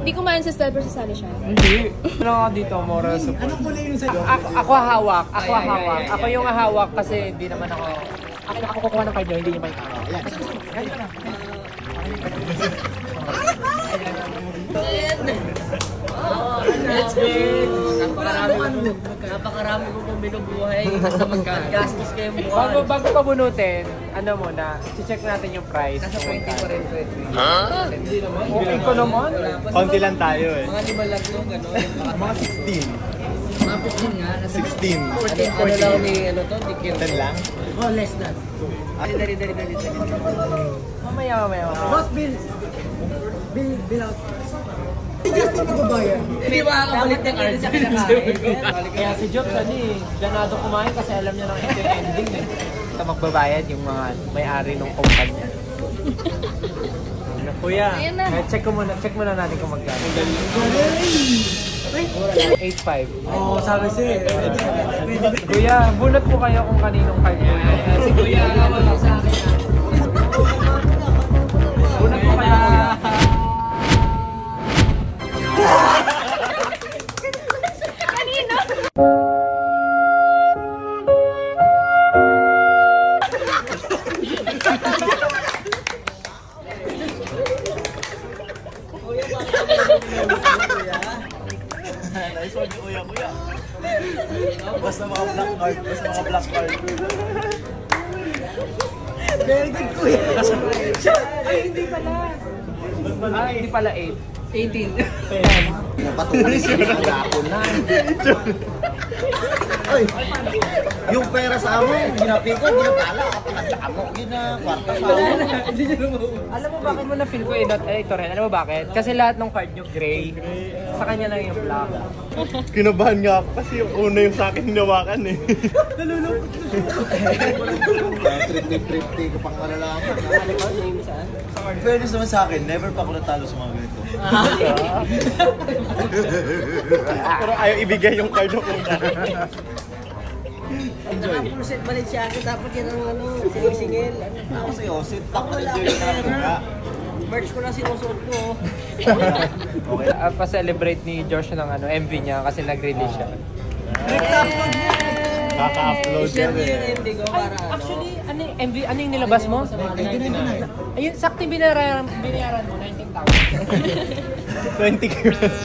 Hindi kumain sa style pero sasali siya. Hindi. Ano ako dito, moral support. Anong kulay yung sa'yo? Ako hawak. Ako hawak. Ako yung hawak kasi hindi naman ako... Ako kukuha ng card nyo, hindi nyo may hawak. Ayan. Let's go! Napakarami ko pong binubuhay. Basta magkagastos kayo buwan. Bago pa bunutin, ano muna, check natin yung price. Nasa 20 pa rin. Hindi naman. Okay ko naman. Konti lang tayo eh. Mga 5 lang to, gano'n. Mga 16. Mga 15 nga. 16. 14 lang ni, ano to, ticket. 10 lang? Oh, less than. Dali. Mamaya. Boss, bill out. Si Justin magbabayan. Hindi ba kakapalit ng card sa kinakain? Kaya si Jobs, ganado kumain kasi alam niya ng ending eh. Ito magbabayad yung mga may-ari ng kumpanya. Kuya, check muna natin kung magkano. 8.5. Oo, sabi siya. Kuya, bunot po kayo kung kaninong card yun. Si Kuya, wala sa akin. Bunot po kayo, kuya. Kuya. Basta mga black card. Very good, Kuya. Ay, hindi pala 8. 18. Napatuloy siya na ako na. Ay, yung pera sa amin, ginapi ko, ginapala. Kapag mo, kwarta sa amin. Alam mo bakit mo na-feel ko ito rin? Alam mo bakit? Kasi lahat ng card nyo gray. Sa kanya lang yung black. Kinabahan nga ako kasi yung una yung sa akin hinawakan eh. Trip ko pang malalaman. Fairness naman sa akin, never pa ako natalo sa mga ganito. Pero ayaw ibigay yung card ko una. Nakaproset balik siya ako, dapat yan ang sinisingil. Ako sa'yo, sit back na enjoy yung nakakuha. Merch ko na sinusuot ko. Okay. Pa-celebrate ni Josh ng MV niya kasi nag-release siya. Kaka-upload I-share yan mo eh. yung MD ko para Actually, ano yung MV? Ano yung nilabas mo? 99. Ayun, sakto binayaran mo, 19,000. 20 girls.